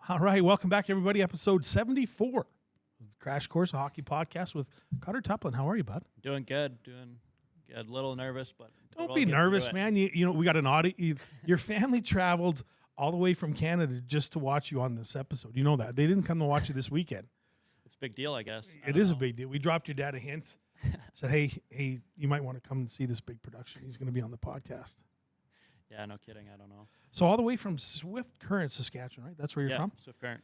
All right, welcome back, everybody. Episode 74 of the Crash Course, a hockey podcast with Carter Tuplin. How are you, bud? Doing good. A little nervous, but don't be nervous, man. You know, we got an audience. Your family traveled all the way from Canada just to watch you on this episode. You know that. They didn't come to watch you this weekend. It's a big deal, I guess. It is a big deal. We dropped your dad a hint. Said, hey, you might want to come and see this big production. He's going to be on the podcast. Yeah, no kidding. I don't know. So all the way from Swift Current, Saskatchewan, right? That's where you're from? Swift Current.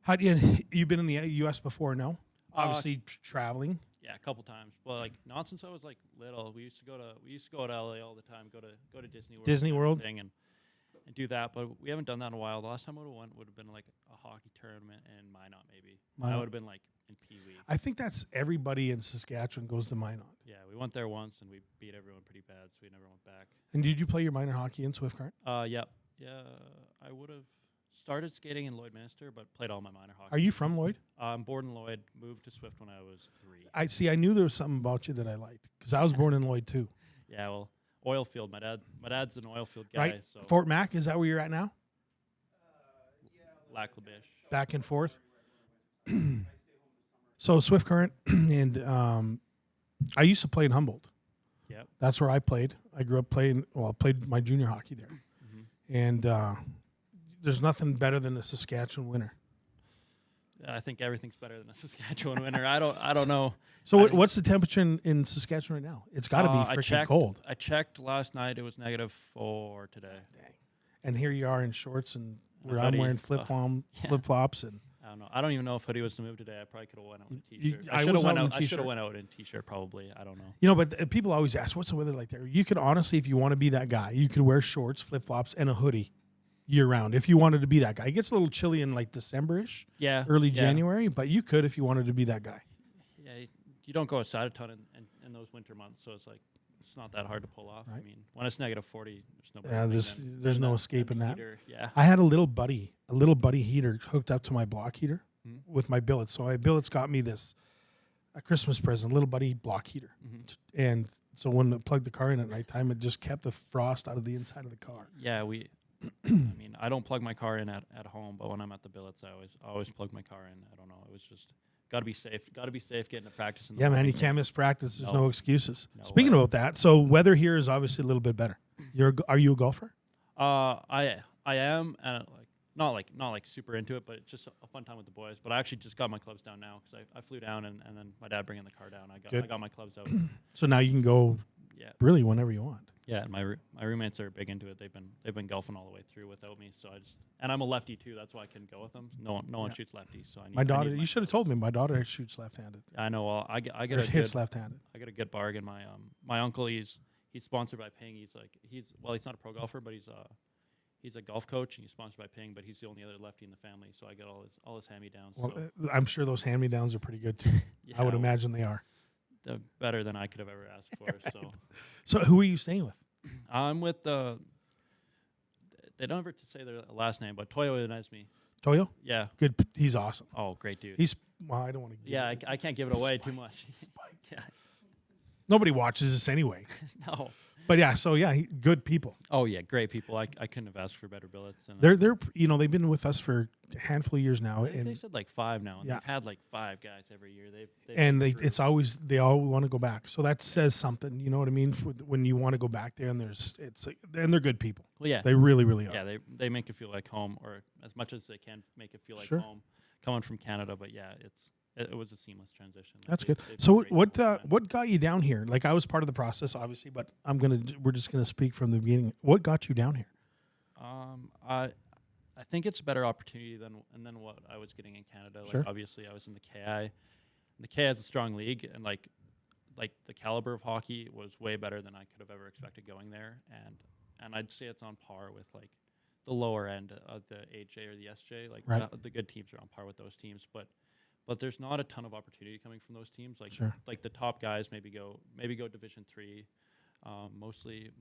How do you been in the U.S. before? No, obviously traveling. Yeah, a couple times. Well, like not since I was like little. We used to go to LA all the time. Go to Disney World. Disney World thing and do that. But we haven't done that in a while. The last time I would have been like a hockey tournament in Minot, maybe. I would have been like in Pee Wee. I think that's everybody in Saskatchewan goes to Minot. Yeah, we went there once and we beat everyone pretty bad, so we never went back. And did you play your minor hockey in Swift Current? Yeah. I would have started skating in Lloydminster, but played all my minor hockey. Are you from Lloyd? I'm born in Lloyd. Moved to Swift when I was 3. I knew there was something about you that I liked because I was born in Lloyd too. Yeah, well, oil field. My dad's an oil field guy. Right. So Fort Mac, is that where you're at now? Lac La Biche. Back and forth. So Swift Current, and I used to play in Humboldt. Yep. That's where I played. I grew up playing. Well, I played my junior hockey there, and there's nothing better than a Saskatchewan winter. I think everything's better than a Saskatchewan winter. I don't know. So what's the temperature in Saskatchewan right now? It's got to be freaking cold. I checked last night. It was -4 today. Dang. And here you are in shorts and where hoodie. I'm wearing flip-flops and. I don't know. I don't even know if hoodie was to move today. I probably could have went out in a t-shirt. I should have went out in t-shirt probably. I don't know. You know, but people always ask, what's the weather like there? You could honestly, if you want to be that guy, you could wear shorts, flip-flops, and a hoodie year-round if you wanted to be that guy. It gets a little chilly in like December-ish, early January, but you could if you wanted to be that guy. Yeah, you don't go outside a ton in those winter months, so it's like it's not that hard to pull off. Right. I mean, when it's -40, there's no escaping that. Heater. Yeah, I had a little buddy heater hooked up to my block heater with my billets. So my billets got me a Christmas present, little buddy block heater. And so when I plugged the car in at nighttime, it just kept the frost out of the inside of the car. Yeah, I mean, I don't plug my car in at home, but when I'm at the billets, I always plug my car in. I don't know. It was just got to be safe. Got to be safe getting to practice. Yeah, man, you can't miss practice. There's no excuses. Speaking about that, so weather here is obviously a little bit better. Are you a golfer? I am, and not like super into it, but it's just a fun time with the boys. But I actually just got my clubs down now because I flew down and then my dad bringing the car down. I got my clubs out. So now you can go really whenever you want. Yeah, and my roommates are big into it. They've been golfing all the way through without me, so and I'm a lefty too. That's why I couldn't go with them. No one shoots lefties, so I need my daughter. You should have told me. My daughter shoots left-handed. I know. Well, I get hits left-handed. I get a good bargain. My uncle, he's sponsored by Ping. He's not a pro golfer, but he's a golf coach and he's sponsored by Ping. But he's the only other lefty in the family, so I get all his hand-me-downs. Well, so. I'm sure those hand-me-downs are pretty good too. I would imagine they are. They're better than I could have ever asked for. So who are you staying with? I'm with they don't ever say their last name, but Toyo Inesmi. Toyo? Yeah. Good. He's awesome. Oh, great dude. I don't want to. Yeah, I can't give it away too much. Yeah. Nobody watches this anyway. No. But yeah, so yeah, good people. Oh yeah, great people. I couldn't have asked for better billets. And they're they've been with us for a handful of years now. They said like 5 now, and they've had like 5 guys every year. It's always they all want to go back. So that says something. You know what I mean? When you want to go back there, and they're good people. Well, yeah, they really are. Yeah, they make it feel like home, or as much as they can make it feel like home. Coming from Canada, but yeah, it was a seamless transition. That's good. So what got you down here? Like I was part of the process, obviously, but we're just gonna speak from the beginning. What got you down here? I think it's a better opportunity than what I was getting in Canada. Like obviously, I was in the KI. The KI is a strong league, and like the caliber of hockey was way better than I could have ever expected going there. And I'd say it's on par with like the lower end of the AJ or the SJ. Like the good teams are on par with those teams, but there's not a ton of opportunity coming from those teams. Like the top guys maybe go Division 3, mostly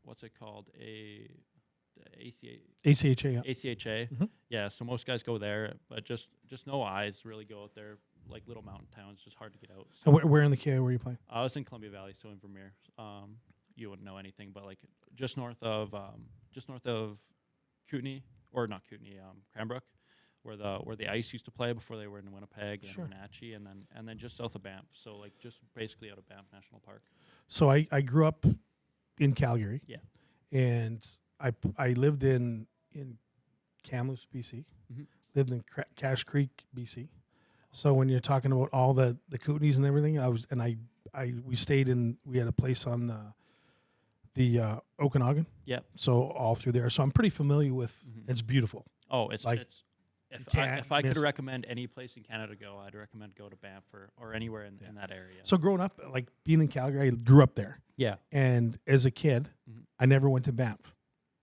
what's it called, ACHA. ACHA. Yeah, so most guys go there, but just no eyes really go out there. Like little mountain towns, just hard to get out. So and where in the KI were you playing? I was in Columbia Valley, so in Vermeer. You wouldn't know anything, but like just north of Kootenay, or not Kootenay, Cranbrook, where the ice used to play before they were in Winnipeg and Wenatchee, and then just south of Banff. So like just basically out of Banff National Park. So I grew up in Calgary. Yeah. And I lived in Kamloops, BC. Mm-hmm. Lived in Cache Creek, BC. So when you're talking about all the Kootenays and everything, we had a place on the Okanagan. Yeah. So all through there. So I'm pretty familiar with. It's beautiful. Oh, it's like it's. If I could recommend any place in Canada to go, I'd recommend go to Banff or anywhere in that area. So growing up, like being in Calgary, I grew up there. Yeah. And as a kid, I never went to Banff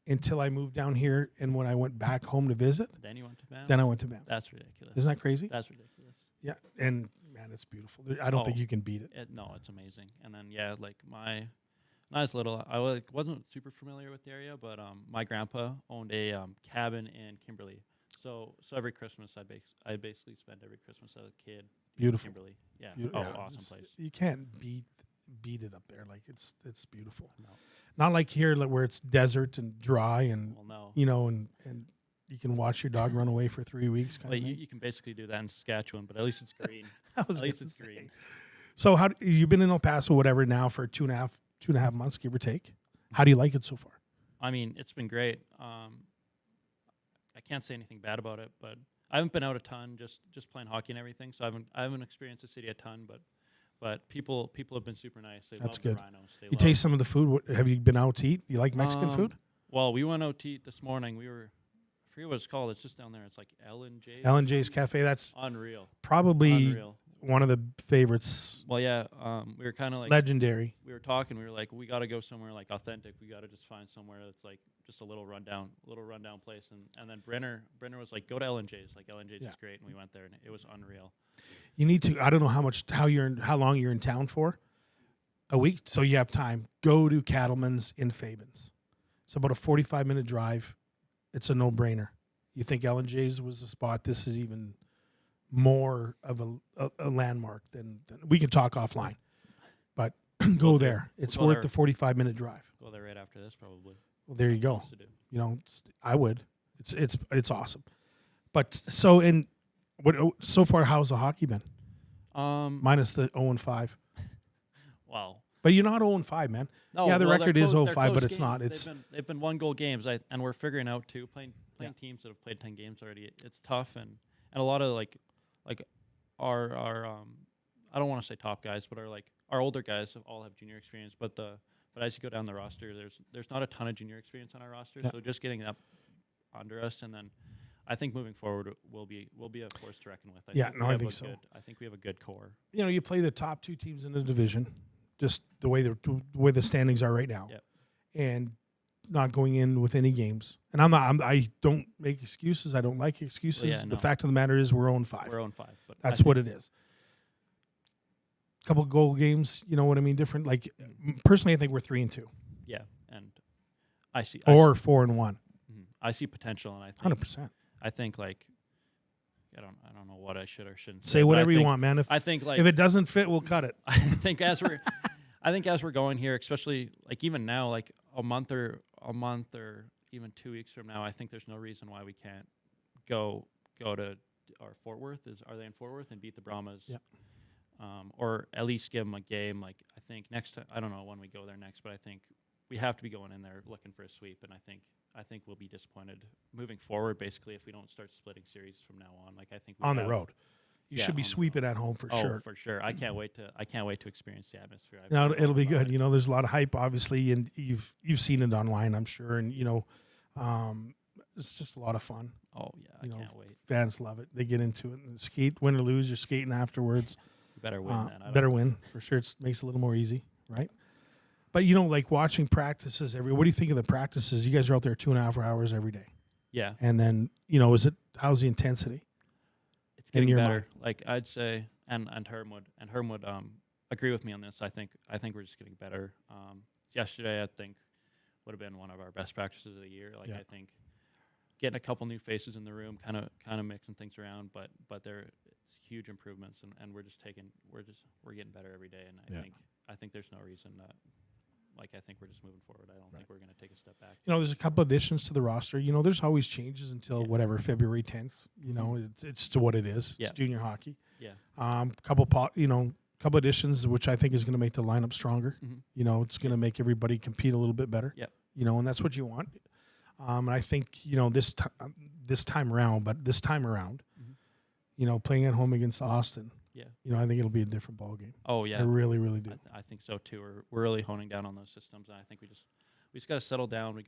until I moved down here. And when I went back home to visit, Then you went to Banff? then I went to Banff. That's ridiculous. Isn't that crazy? That's ridiculous. Yeah. And man, it's beautiful. I don't think you can beat it. No, it's amazing. And then, like when I was little, I wasn't super familiar with the area, but my grandpa owned a cabin in Kimberley. So every Christmas, I basically spent every Christmas as a kid. Beautiful. In Kimberley. Yeah. Awesome place. You can't beat it up there. Like it's beautiful. No. Not like here, like where it's desert and dry and and you can watch your dog run away for 3 weeks. You can basically do that in Saskatchewan, but at least it's green. At least it's green. So you've been in El Paso, whatever, now for two and a half months, give or take. How do you like it so far? I mean, it's been great. I can't say anything bad about it, but I haven't been out a ton, just playing hockey and everything. So I haven't experienced the city a ton, but people have been super nice. They That's love good. The Rhinos. You taste some of the food. Have you been out to eat? You like Mexican food? Well, we went out to eat this morning. I forget what it's called. It's just down there. It's like L&J's. L&J's Cafe. That's unreal. Probably one of the favorites. Well, yeah. We were kind of like legendary. We were talking. We were like, we got to go somewhere like authentic. We got to just find somewhere that's like just a little rundown place. And then Brenner was like, go to L&J's. Like L&J's is great. And we went there, and it was unreal. You need to. I don't know how long you're in town for. A week, so you have time. Go to Cattleman's in Fabens. It's about a 45-minute drive. It's a no-brainer. You think L&J's was the spot? This is even more of a landmark than we can talk offline. But go there. It's worth the 45-minute drive. Go there right after this, probably. Well, there you go. I would. It's awesome. But so far, how's the hockey been? Minus the 0-5. Wow. But you're not 0-5, man. No, the record is 0-5, but games. it's not. They've been 1-goal games, and we're figuring out too. Playing teams that have played 10 games already, it's tough, and a lot of like our I don't want to say top guys, but our older guys all have junior experience. But as you go down the roster, there's not a ton of junior experience on our roster, so just getting that under us, and then I think moving forward we'll be a force to reckon with. I think so. I think we have a good core. You play the top two teams in the division, just the way the standings are right now, and not going in with any games. And I don't make excuses. I don't like excuses. Well, the fact of the matter is we're 0-5. We're 0-5, but that's what it is. Couple goal games, you know what I mean? Different. Like personally, I think we're 3-2. Yeah, and I see 4-1. I see potential, and I think 100%. I think I don't know what I should or shouldn't say. Whatever you want, man. If it doesn't fit, we'll cut it. I think as we're going here, especially like even now, like a month or even 2 weeks from now, I think there's no reason why we can't go to our Fort Worth. Are they in Fort Worth and beat the Brahmas? Yeah. Or at least give them a game. Like I think next time, I don't know when we go there next, but I think we have to be going in there looking for a sweep, and I think we'll be disappointed moving forward. Basically, if we don't start splitting series from now on, like I think on the road, you should be sweeping at home for sure. For sure. I can't wait to experience the atmosphere. No, it'll be good. There's a lot of hype, obviously, and you've seen it online, I'm sure, and it's just a lot of fun. Oh yeah, I can't wait. Fans love it. They get into it and skate, win or lose. You're skating afterwards. You better win, man. Better win for sure. It makes it a little more easy, right? But like watching practices what do you think of the practices? You guys are out there 2.5 hours every day. Yeah. And then how's the intensity? It's getting better. Mind? Like I'd say, and Herm would agree with me on this. I think we're just getting better. Yesterday I think would have been one of our best practices of the year. Like I think getting a couple new faces in the room, kind of mixing things around, but it's huge improvements, and we're getting better every day. And I think there's no reason that like I think we're just moving forward. I don't think we're going to take a step back. There's a couple additions to the roster. There's always changes until Yeah. February 10th. It's to what it is. Yeah. It's junior hockey. Yeah. Couple additions, which I think is going to make the lineup stronger. Mm-hmm. It's going to make everybody compete a little bit better. Yep. And that's what you want. And I think this time around, Mm-hmm. playing at home against Austin. Yeah. I think it'll be a different ball game. Oh yeah. I really, really do. I think so too. We're really honing down on those systems, and I think we just got to settle down.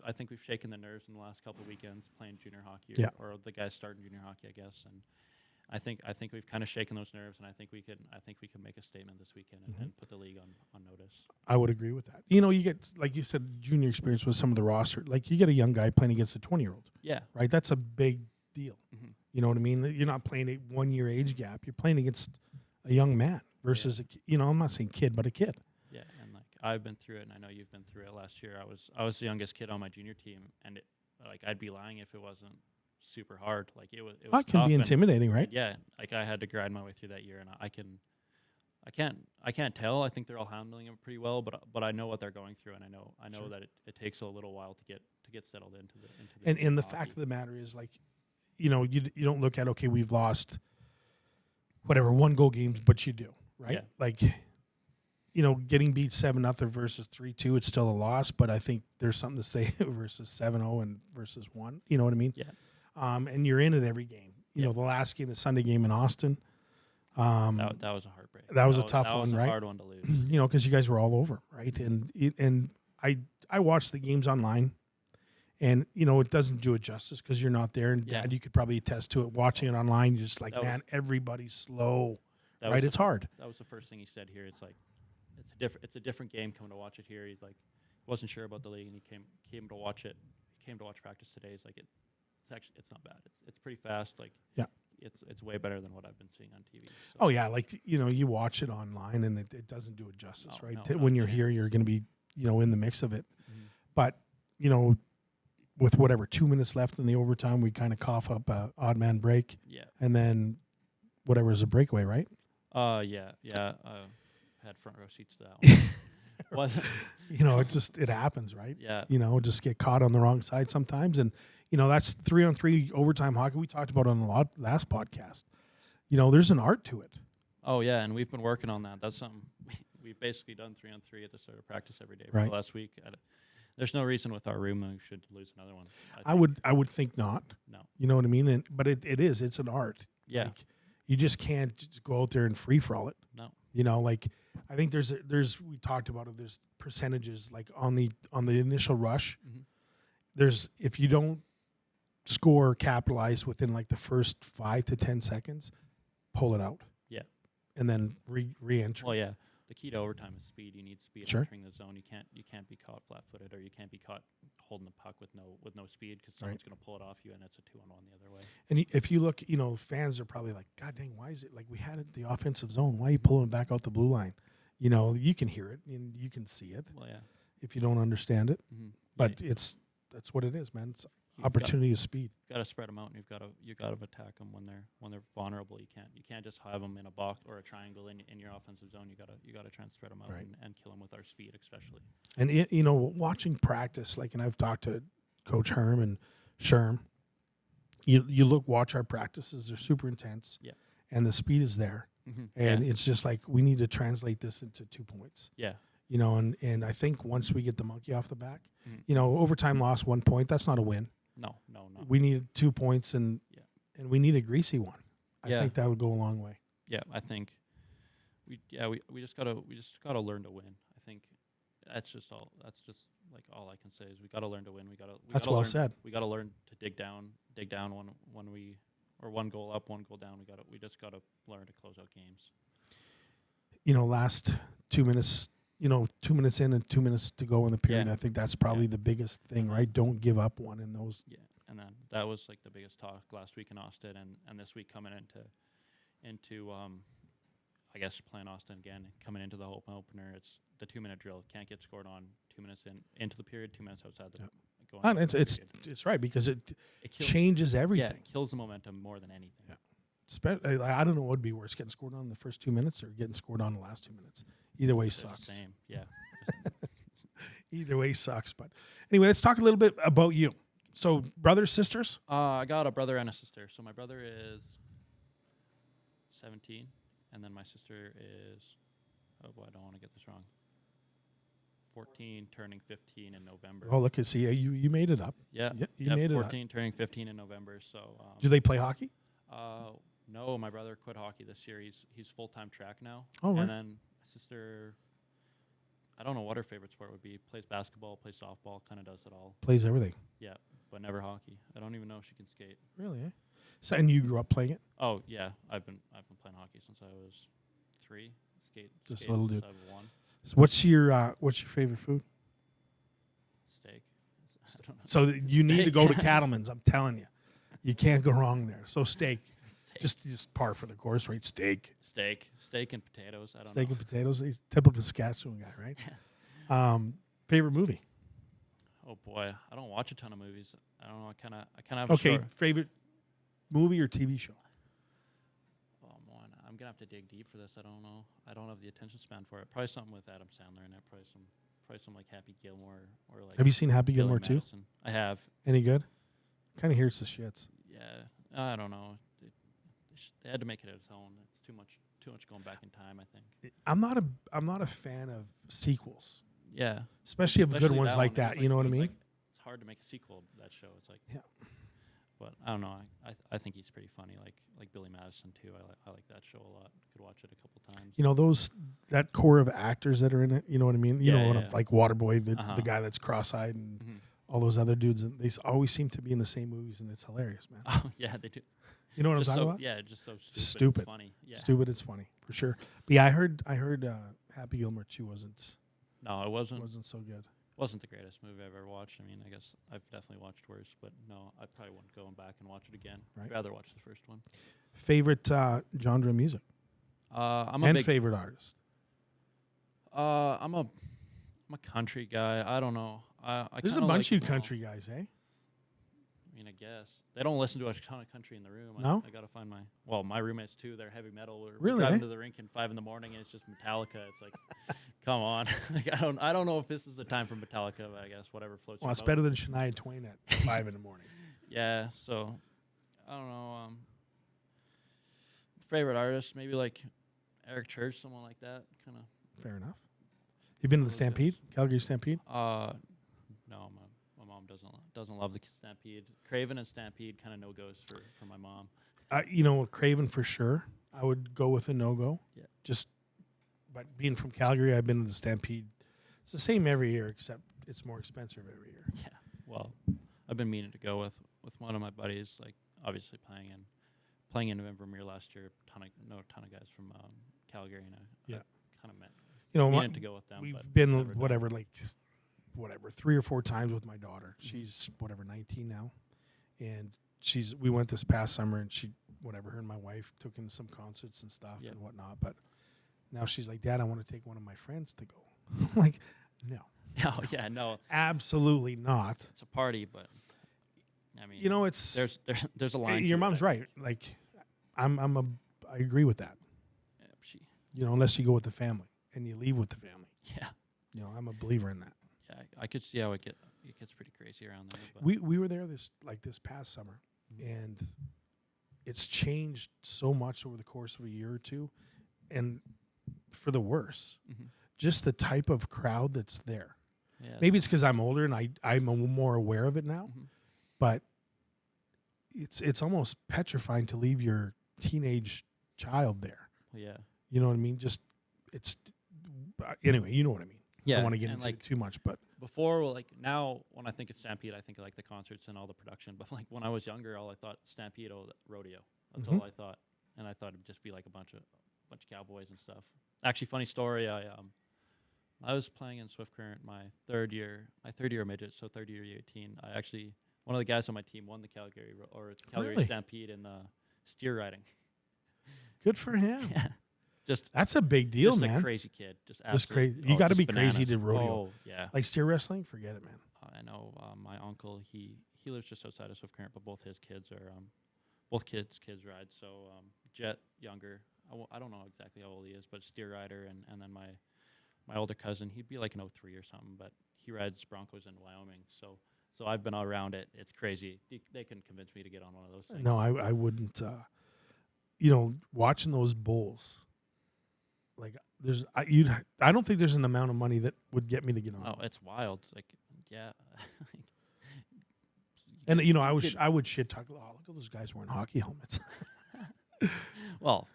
I think we've shaken the nerves in the last couple of weekends playing junior hockey, or the guys starting junior hockey, I guess. And I think we've kind of shaken those nerves, and I think we can make a statement this weekend and put the league on notice. I would agree with that. You get, like you said, junior experience with some of the roster. Like you get a young guy playing against a 20-year-old. Yeah. Right. That's a big deal. Mm-hmm. You know what I mean? You're not playing a 1-year age gap. You're playing against a young man versus I'm not saying kid, but a kid. Yeah, and like I've been through it, and I know you've been through it. Last year, I was the youngest kid on my junior team, and I'd be lying if it wasn't super hard. Like it was. That can be intimidating, right? Yeah, like I had to grind my way through that year, and I can't tell. I think they're all handling it pretty well, but I know what they're going through, and I know that it takes a little while to get settled into the. And the fact of the matter is, like, you don't look at, okay, we've lost whatever 1-goal games, but you do, right? Yeah. Like, getting beat 7-0 versus 3-2, it's still a loss, but I think there's something to say versus 7-0 and versus 1. You know what I mean? Yeah. And you're in it every game. The last game, the Sunday game in Austin. That was a heartbreak. That was a tough one, was a right? hard one to lose. Because you guys were all over, right? And I watched the games online. And, it doesn't do it justice because you're not there. And, Dad, you could probably attest to it. Watching it online, you're just like, man, everybody's slow, right? It's hard. That was the first thing he said here. It's like, it's a different game coming to watch it here. He's like, wasn't sure about the league, and he came to watch it. He came to watch practice today. He's like, it's not bad. It's pretty fast. Like, it's way better than what I've been seeing on TV. So. Oh, yeah. Like, you watch it online, and it doesn't do it justice, right? No, when you're here, you're going to be, in the mix of it. Mm-hmm. But, with 2 minutes left in the overtime, we kind of cough up a odd man break. Yeah. And then whatever is a breakaway, right? Yeah. Had front row seats to that one. Wasn't. It happens, right? Yeah. Just get caught on the wrong side sometimes. And, that's 3-on-3 overtime hockey we talked about on the last podcast. There's an art to it. Oh, yeah, and we've been working on that. That's something we've basically done 3-on-3 at the start of practice every day for the last week. There's no reason with our room we should lose another one. I would think not. No. You know what I mean? But it's an art. Yeah. Like, you just can't just go out there and free for all it. No. I think there's we talked about it. There's percentages like on the initial rush. Mm-hmm. There's, if you don't score, capitalize within like the first 5 to 10 seconds, pull it out. Yeah. And then re-enter. Well, yeah. The key to overtime is speed. You need speed entering the zone. You can't be caught flat-footed, or you can't be caught holding the puck with no speed, because someone's going to pull it off you, and it's a 2-on-1 the other way. And if you look, fans are probably like, God dang, why is it like we had it the offensive zone? Why are you pulling back out the blue line? You can hear it and you can see it. Well, yeah. If you don't understand it, but that's what it is, man. It's opportunity is speed. Got to spread them out, and you got to attack them when they're vulnerable. You can't just have them in a box or a triangle in your offensive zone. You got to try and spread them out and kill them with our speed, especially. And watching practice, and I've talked to Coach Herm and Sherm. You watch our practices; they're super intense. Yeah. And the speed is there, and it's just like we need to translate this into 2 points. Yeah. And I think once we get the monkey off the back, overtime loss 1 point. That's not a win. No. We needed 2 points, and we need a greasy one. I think that would go a long way. Yeah, I think we just gotta learn to win. I think that's just all I can say is we gotta learn to win. That's well said. We gotta learn to dig down when we or 1 goal up, 1 goal down. We just gotta learn to close out games. Last 2 minutes. 2 minutes in and 2 minutes to go in the period. Yeah. I think that's probably the biggest thing, right? Don't give up one in those. Yeah, and then that was like the biggest talk last week in Austin, and this week coming into I guess playing Austin again, coming into the home opener. It's the 2-minute drill. Can't get scored on 2 minutes into the period, 2 minutes outside the. And it's right, because it changes everything. Yeah, it kills the momentum more than anything. Yeah. I don't know what would be worse, getting scored on in the first 2 minutes or getting scored on the last 2 minutes. Either way sucks. The same, yeah. Either way sucks. But anyway, let's talk a little bit about you. So brothers, sisters? I got a brother and a sister. So my brother is 17, and then my sister is, oh boy, I don't want to get this wrong. 14, turning 15 in November. Oh, look, see, you made it up. Yeah, you made 14, turning 15 in November. So, do they play hockey? No, my brother quit hockey this year. He's full-time track now. Oh, right. And then my sister, I don't know what her favorite sport would be. Plays basketball, plays softball, kind of does it all. Plays everything. Yeah, but never hockey. I don't even know if she can skate. Really? Eh? So, and you grew up playing it? Oh yeah, I've been playing hockey since I was 3. Just a little dude. I was 1. So what's your favorite food? Steak. I don't know. So you need to go to Cattleman's. I'm telling you, you can't go wrong there. So steak. Just par for the course, right? Steak and potatoes. I don't know. Steak and potatoes. He's a typical Saskatchewan guy, right? Favorite movie? Oh boy, I don't watch a ton of movies. I don't know. I kind of have. Okay, favorite movie or TV show? Oh man, I'm gonna have to dig deep for this. I don't know. I don't have the attention span for it. Probably something with Adam Sandler in it. Probably some like Happy Gilmore or like. Have you seen Happy Billy Gilmore too? Madison. I have. Any good? Kind of hears the shits. Yeah, I don't know. They had to make it its own. It's too much going back in time, I think. I'm not a fan of sequels. Yeah, especially of good ones that like one. that. You know what I mean? Like, it's hard to make a sequel of that show. It's like, yeah. But I don't know. I think he's pretty funny. Like Billy Madison too. I like that show a lot. Could watch it a couple times. You know that core of actors that are in it. You know what I mean? You know, like Waterboy, the guy that's cross-eyed, and all those other dudes. And they always seem to be in the same movies, and it's hilarious, man. Oh yeah, they do. You know what I'm talking about? Yeah, just so stupid. It's funny. Yeah. Stupid. It's funny for sure. But yeah, I heard Happy Gilmore 2 wasn't. No, it wasn't. Wasn't so good. Wasn't the greatest movie I've ever watched. I mean, I guess I've definitely watched worse, but no, I probably wouldn't go back and watch it again. Right. I'd rather watch the first one. Favorite genre of music? I'm and a big favorite artist. I'm a country guy. I don't know. There's a bunch of you country guys, eh? I mean, I guess they don't listen to a ton of country in the room. No, I gotta find my roommates too. They're heavy metal. We're really driving to the rink at 5 a.m. and it's just Metallica. It's like, come on. Like, I don't know if this is the time for Metallica, but I guess whatever floats. Well, your it's boat. better than Shania Twain at 5 a.m. Yeah. So I don't know. Favorite artist, maybe like Eric Church, someone like that. Kind of. Fair enough. You been to the Stampede, Calgary Stampede? No, my mom doesn't love the Stampede. Craven and Stampede kind of no goes for my mom. You know, Craven for sure. I would go with a no go. Yeah. But being from Calgary, I've been to the Stampede. It's the same every year, except it's more expensive every year. Yeah. Well, I've been meaning to go with one of my buddies. Like obviously playing in Vermeer last year. A ton of guys from Calgary, and I kind of met. Meaning to go with them. We've been whatever 3 or 4 times with my daughter. Mm-hmm. She's 19 now, and we went this past summer, and her and my wife took in some concerts and stuff and whatnot. But now she's like, Dad, I want to take one of my friends to go. I'm like, no. Oh yeah, no, absolutely not. It's a party, but I mean, it's there's a line. Your mom's right. Like, I agree with that. Yeah, unless you go with the family and you leave with the family. Yeah. I'm a believer in that. Yeah, I could see how it gets pretty crazy around there. But We were there this past summer, and it's changed so much over the course of a year or two, and for the worse. Mm-hmm. Just the type of crowd that's there. Yeah, maybe it's because I'm older and I'm more aware of it now, but it's almost petrifying to leave your teenage child there. Yeah. You know what I mean? Anyway, you know what I mean. Yeah. I don't want to get into it too much, but before, now when I think of Stampede, I think of the concerts and all the production. But when I was younger, all I thought Stampede, rodeo. That's all I thought, and I thought it'd just be like a bunch of cowboys and stuff. Actually, funny story. I was playing in Swift Current my third year midget, so third year U18. One of the guys on my team won the Calgary really? Stampede in steer riding. Good for him. Yeah. That's a big deal, just man. A crazy kid, just crazy. You got to be bananas. crazy to rodeo. Oh yeah, like steer wrestling. Forget it, man. I know my uncle. He lives just outside of Swift Current, but both his kids are both kids ride. So Jet younger. I don't know exactly how old he is, but steer rider, and then my my older cousin, he'd be like an 03 or something, but he rides Broncos in Wyoming. So I've been all around it. It's crazy. They couldn't convince me to get on one of those things. No, I wouldn't. Watching those bulls, like I don't think there's an amount of money that would get me to get on. Oh, it's wild. Like, yeah. And I would shit talk. Oh, look at those guys wearing hockey helmets. Well,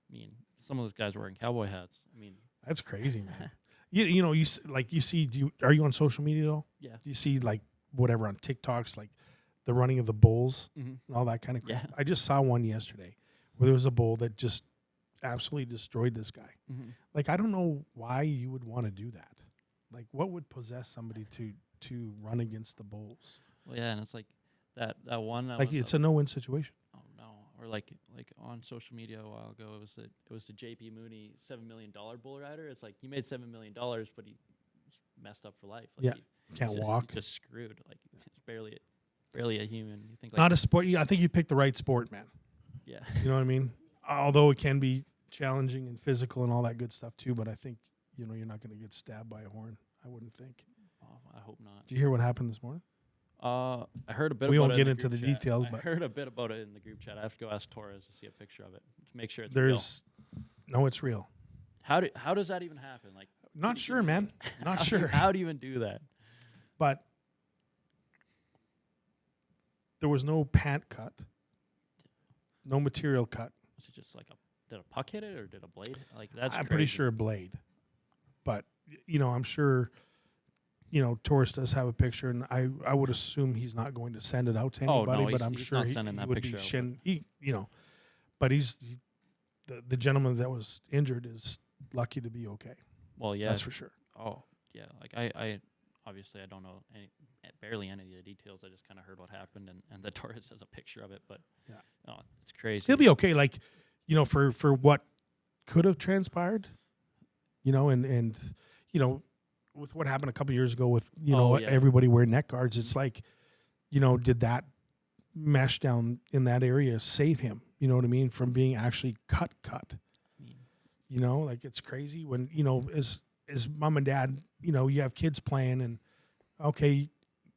I mean, some of those guys wearing cowboy hats. I mean, that's crazy, man. You see. Are you on social media at all? Yeah. Do you see like whatever on TikToks, like the running of the bulls and all that kind of crap? Yeah. I just saw one yesterday where there was a bull that just absolutely destroyed this guy. Mm-hmm. Like, I don't know why you would want to do that. Like, what would possess somebody to run against the bulls? Well, yeah, and it's like that one. That like, it's a no-win situation. Oh no! Or like on social media a while ago, it was the JP Mooney $7 million bull rider. It's like he made $7 million, but he's messed up for life. Like He can't walk. He's just screwed. Like he's barely a human. You think like not a sport? I think you picked the right sport, man. Yeah. You know what I mean? Although it can be challenging and physical and all that good stuff too, but I think you're not going to get stabbed by a horn. I wouldn't think. Oh, I hope not. Did you hear what happened this morning? I heard a bit. We about won't it get in into the group chat. details, I but heard a bit about it in the group chat. I have to go ask Torres to see a picture of it to make sure it's No, it's real. How does that even happen? Like, not sure, man. Not sure. How do you even do that? But there was no pant cut, no material cut. Was it just like did a puck hit it or did a blade? Like that's. I'm pretty sure a blade, but I'm sure. Torres does have a picture, and I would assume he's not going to send it out to anybody. Oh, no, but I'm he's sure not he sending that would picture be but the gentleman that was injured is lucky to be okay. Well, yeah, that's for sure. Oh, yeah. Like I obviously I don't know barely any of the details. I just kind of heard what happened, and the Torres has a picture of it. But yeah, it's crazy. He'll be okay. Like for what could have transpired, and with what happened a couple years ago with everybody wearing neck guards, it's like, did that mesh down in that area save him? You know what I mean? From being actually cut. Like it's crazy when as mom and dad, you have kids playing and okay,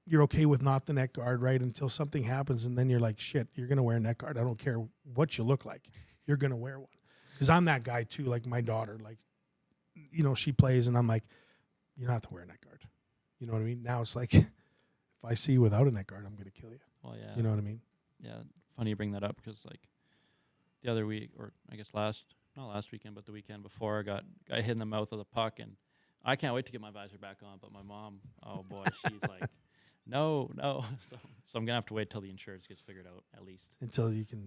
you're okay with not the neck guard, right? Until something happens and then you're like, shit, you're gonna wear a neck guard. I don't care what you look like, you're gonna wear one. Because I'm that guy too. Like my daughter, like she plays and I'm like, you don't have to wear a neck guard. You know what I mean? Now it's like, if I see you without a neck guard, I'm going to kill you. Well, yeah. You know what I mean? Yeah. Funny you bring that up because, like, the other week, or I guess not last weekend, but the weekend before, I got hit in the mouth of the puck, and I can't wait to get my visor back on. But my mom, oh boy, she's like, no. So I'm going to have to wait till the insurance gets figured out at least. Until you can.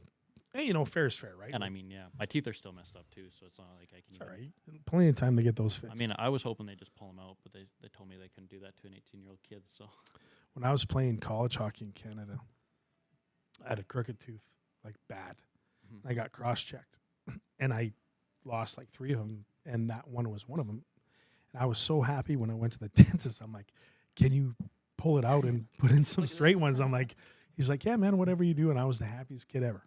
Hey, fair is fair, right? And I mean, yeah, my teeth are still messed up too, so it's not like I can. It's all right. Plenty of time to get those fixed. I mean, I was hoping they just pull them out, but they told me they couldn't do that to an 18-year-old kid. So when I was playing college hockey in Canada, I had a crooked tooth, like bad. Mm-hmm. I got cross-checked, and I lost like 3 of them, and that one was one of them. And I was so happy when I went to the dentist. I'm like, can you pull it out and put in some straight ones? I'm like, he's like, yeah, man, whatever you do. And I was the happiest kid ever.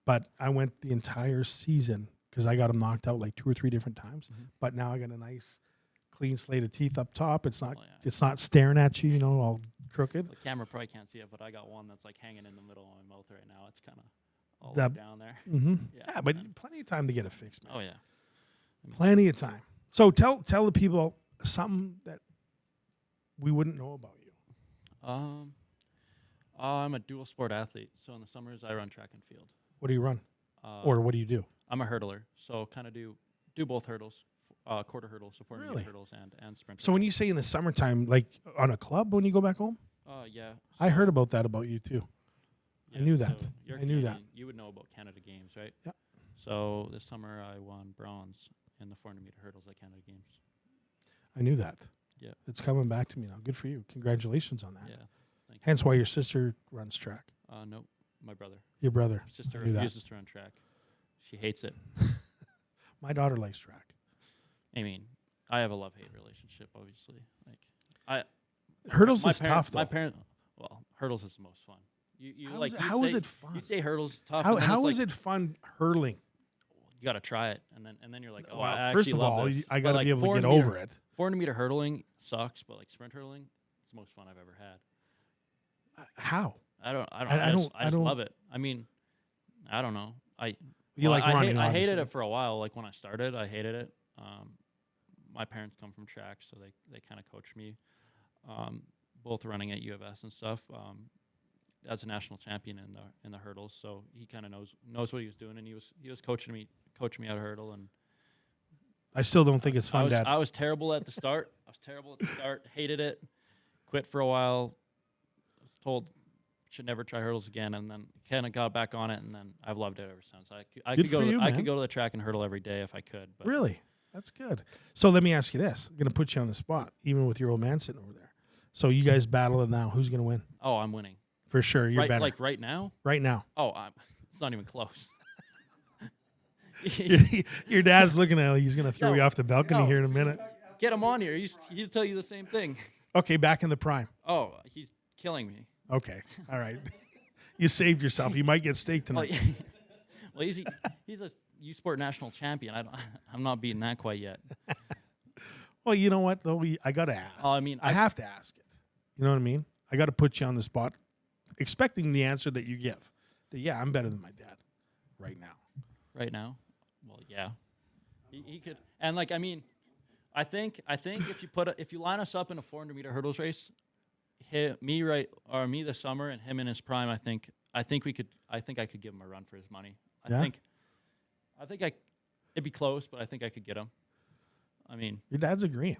But I went the entire season because I got him knocked out like 2 or 3 different times. Mm-hmm. But now I got a nice, clean slate of teeth up top. It's not, it's not staring at you, all crooked. The camera probably can't see it, but I got one that's like hanging in the middle of my mouth right now. It's kind of all the way down there. Mm-hmm. Yeah, but plenty of time to get it fixed, man. Oh yeah, plenty of time. So tell the people something that we wouldn't know about you. I'm a dual sport athlete. So in the summers, I run track and field. What do you run? Or what do you do? I'm a hurdler. So kind of do both hurdles, quarter hurdles, so 400 meter hurdles and sprint. So when you say in the summertime, like on a club when you go back home? Yeah. So I heard about that about you too. Yeah, I knew that. So I knew that. You would know about Canada Games, right? Yeah. So this summer I won bronze in the 400 meter hurdles at Canada Games. I knew that. Yeah. It's coming back to me now. Good for you. Congratulations on that. Yeah. Thank Hence you. why your sister runs track. Nope. My brother. Your brother. My sister refuses to run track. She hates it. My daughter likes track. I mean, I have a love-hate relationship, obviously. Hurdles is tough, though. My parents, hurdles is the most fun. How is it fun? You say hurdles tough. How is it fun hurling? got to try it, and then you're like, oh, Well, I first actually of love all, this. I But, got to like, be able to get 400 meter over it. 400 meter hurdling sucks, but like sprint hurdling, it's the most fun I've ever had. How? I just love it. I mean, I don't know. You like running, I hated obviously. it for a while. Like when I started, I hated it. My parents come from track, so they kind of coached me. Both running at U of S and stuff. As a national champion in the hurdles, so he kind of knows what he was doing, and he was coaching me how to hurdle. And I still don't think it's fun, Dad. I was terrible at the start. Hated it. Quit for a while. Was told should never try hurdles again, and then kind of got back on it, and then I've loved it ever since. I could go to the track and hurdle every day if I could. But Really? That's good. So let me ask you this. I'm going to put you on the spot, even with your old man sitting over there. So you guys battle it now. Who's going to win? Oh, I'm winning. For sure. You're right, better. like right now? Right now. Oh, it's not even close. Your dad's looking at you. He's going to throw No, you off the balcony no. here in a minute. Get him on here. He'll tell you the same thing. Okay, back in the prime. Oh, he's killing me. Okay. All right. You saved yourself. You might get steak tonight. Well, he's a U Sport national champion. I'm not beating that quite yet. Well, you know what, though? I got to ask. Oh, I mean, I have to ask it. You know what I mean? I got to put you on the spot, expecting the answer that you give. That, yeah, I'm better than my dad right now. Right now? Well, yeah. He could. And, like, I mean, I think if you line us up in a 400-meter hurdles race, me this summer and him in his prime, I think I could give him a run for his money. I think it'd be close, but I think I could get him. I mean, your dad's agreeing.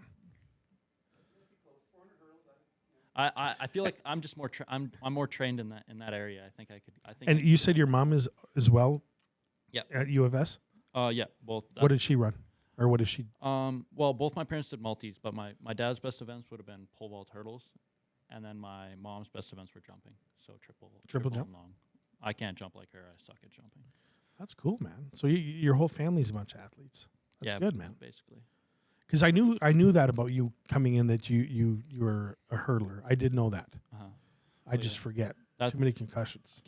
I feel like I'm just more I'm more trained in that area. I think. And you said your mom is as well. Yeah. At U of S. Yeah, both. What did she run, or what did she? Well, both my parents did multis, but my dad's best events would have been pole vault hurdles, and then my mom's best events were jumping. So triple jump? and long. I can't jump like her. I suck at jumping. That's cool, man. So your whole family's a bunch of athletes. That's good, man. Basically. Because I knew that about you coming in, that you were a hurdler. I did know that. Uh-huh. I just forget. That's too many concussions.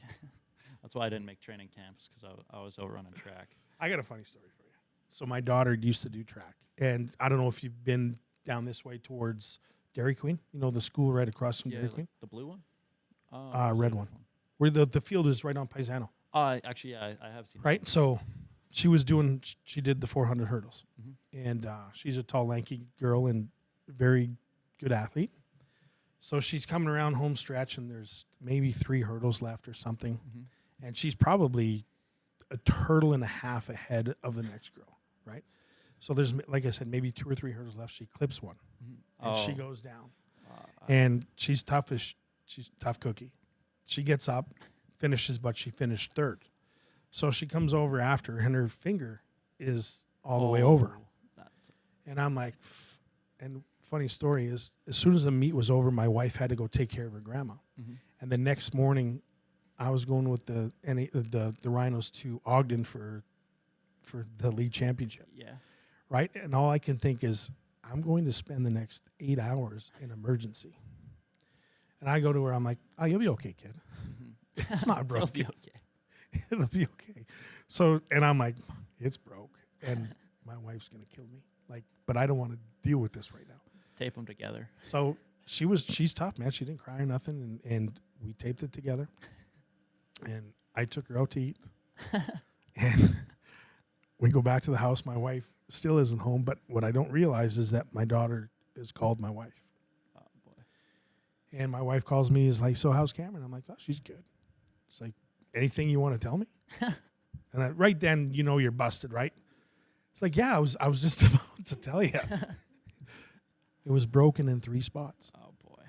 That's why I didn't make training camps, because I was out running track. I got a funny story for you. So my daughter used to do track, and I don't know if you've been down this way towards Dairy Queen. You know, the school right across from Dairy Queen. The blue one. Red one. Where the field is right on Paisano. Actually, yeah, I have seen. Right, so she did the 400 hurdles, and she's a tall, lanky girl and very good athlete. So she's coming around home stretch, and there's maybe 3 hurdles left or something, and she's probably a hurdle and a half ahead of the next girl, right? So there's, like I said, maybe 2 or 3 hurdles left. She clips one, and she goes down, and she's tough cookie. She gets up, finishes, but she finished 3rd. So she comes over after, and her finger is all the way over. And I'm like, and funny story is, as soon as the meet was over, my wife had to go take care of her grandma. And the next morning, I was going with the Rhinos to Ogden for the league championship. Yeah. Right? And all I can think is, I'm going to spend the next 8 hours in emergency. And I go to her, I'm like, oh, you'll be okay, kid. It's not broke. It'll be okay. It'll be okay. So, and I'm like, it's broke, and my wife's gonna kill me. Like, but I don't want to deal with this right now. Tape them together. So she's tough, man. She didn't cry or nothing, and we taped it together. And I took her out to eat, and we go back to the house. My wife still isn't home, but what I don't realize is that my daughter has called my wife. Oh boy. And my wife calls me, is like, so how's Cameron? I'm like, oh, she's good. It's like, anything you want to tell me? And right then, you know, you're busted, right? It's like, yeah, I was just about to tell you. It was broken in 3 spots. Oh boy.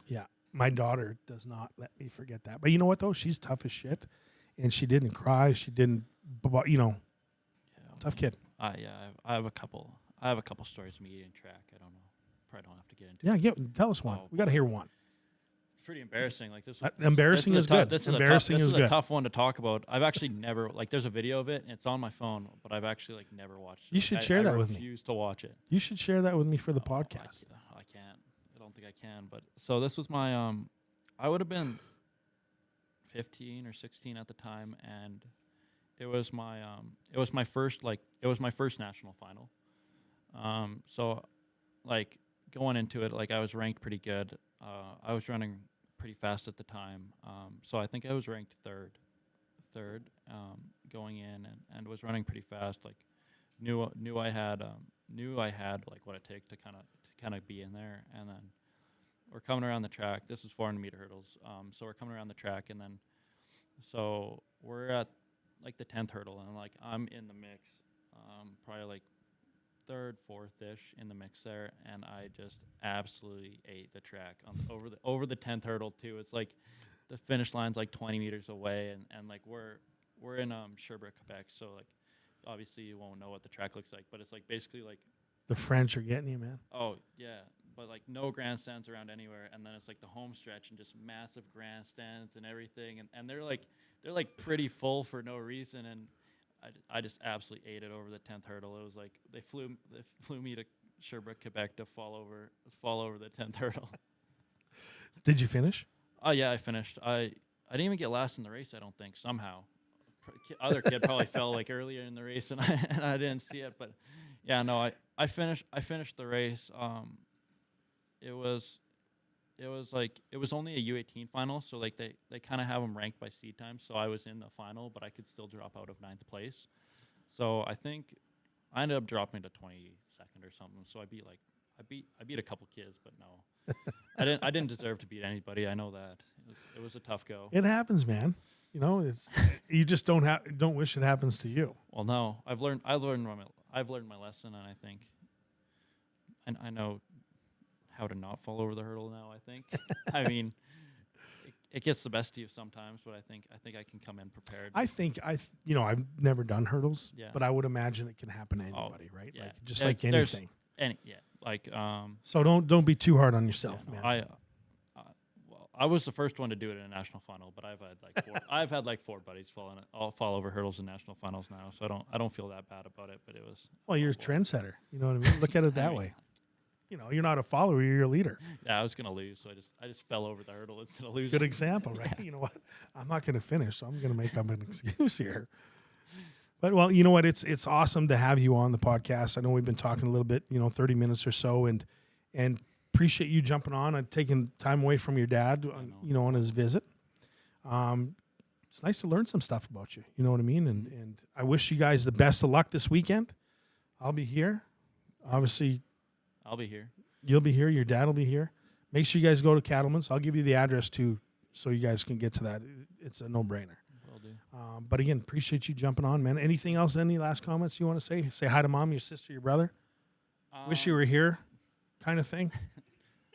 Yeah. My daughter does not let me forget that. But you know what, though? She's tough as shit. And she didn't cry. She didn't, you know, tough kid. I have a couple stories of me eating track. I don't know. Probably don't have to get into Yeah, tell us one. We got to hear one. It's pretty embarrassing. Like this. Embarrassing is good. This Embarrassing is good. a tough one to talk about. I've actually never, like, there's a video of it, and it's on my phone, but I've actually, like, never watched it. You should share that with me. I refuse to watch it. You should share that with me for the podcast. I can't. I don't think I can. But so this was my I would have been 15 or 16 at the time, and it was my first national final. So like going into it, like I was ranked pretty good. I was running pretty fast at the time. So I think I was ranked third going in and was running pretty fast. Like knew I had like what it takes to kind of be in there. And then we're coming around the track. This is 400-meter hurdles. So we're coming around the track, and then so we're at like the 10th hurdle, and like I'm in the mix, probably like third, fourth-ish in the mix there, and I just absolutely ate the track over the 10th hurdle too. It's like the finish line's like 20 meters away, and like we're in Sherbrooke, Quebec, so like obviously you won't know what the track looks like, but it's like basically like the French are getting you, man. Oh yeah, but like no grandstands around anywhere, and then it's like the home stretch and just massive grandstands and everything, and they're like pretty full for no reason, and I just absolutely ate it over the 10th hurdle. It was like they flew me to Sherbrooke, Quebec to fall over the 10th hurdle. Did you finish? Oh yeah, I finished. I didn't even get last in the race, I don't think. Somehow, other kid probably fell like earlier in the race, and I didn't see it. But yeah, no, I finished the race. It was only a U18 final, so like they kind of have them ranked by seed time. So I was in the final, but I could still drop out of 9th place. So I think I ended up dropping to 22nd or something. So I beat a couple kids, but no, I didn't deserve to beat anybody. I know that it was a tough go. It happens, man. You know, you just don't wish it happens to you. Well, no, I've learned my lesson, and I think, and I know how to not fall over the hurdle now. I think. I mean, it gets the best of you sometimes, but I think I can come in prepared. I've never done hurdles, Yeah. but I would imagine it can happen to anybody, right? Yeah. Like just like anything. So don't be too hard on yourself, yeah, no, man. I was the first one to do it in a national final, but I've had like four buddies fall over hurdles in national finals now, so I don't feel that bad about it. But it was You're a trendsetter. You know what I mean? Look at it that way. You know, you're not a follower; you're a leader. Yeah, I was gonna lose, so I just fell over the hurdle instead of losing. Good example, right? Yeah. You know what? I'm not gonna finish, so I'm gonna make up an excuse here. But well, you know what? It's awesome to have you on the podcast. I know we've been talking a little bit, 30 minutes or so, and appreciate you jumping on and taking time away from your dad, on his visit. It's nice to learn some stuff about you. You know what I mean? And I wish you guys the best of luck this weekend. I'll be here. Obviously, I'll be here. You'll be here. Your dad will be here. Make sure you guys go to Cattleman's. I'll give you the address too, so you guys can get to that. It's a no-brainer. Will do. But again, appreciate you jumping on, man. Anything else? Any last comments you want to say? Say hi to mom, your sister, your brother. Wish you were here, kind of thing.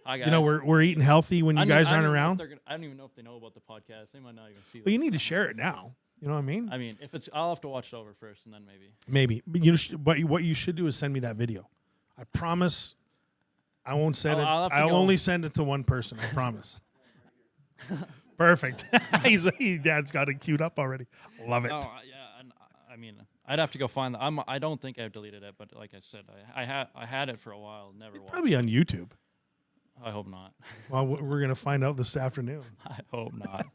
Hi guys. You know, we're eating healthy when you guys aren't around. I don't even know if they know about the podcast. They might not even see. But you need to share it now. You know what I mean? I mean, I'll have to watch it over first, and then maybe. Maybe, but what you should do is send me that video. I promise. I won't send it. I'll only send it to one person. I promise. Perfect. Dad's got it queued up already. Love it. No, yeah, and I mean, I'd have to go find that. I don't think I've deleted it, but like I said, I had it for a while. Never watched. Probably on YouTube. I hope not. Well, we're gonna find out this afternoon. I hope not.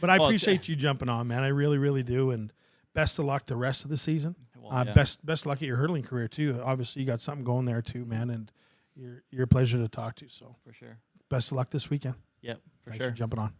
But I appreciate you jumping on, man. I really, really do. And best of luck the rest of the season. Well, yeah. Best of luck at your hurling career too. Obviously, you got something going there too, man. And you're a pleasure to talk to. So for sure. Best of luck this weekend. Yep, Thanks for jumping on.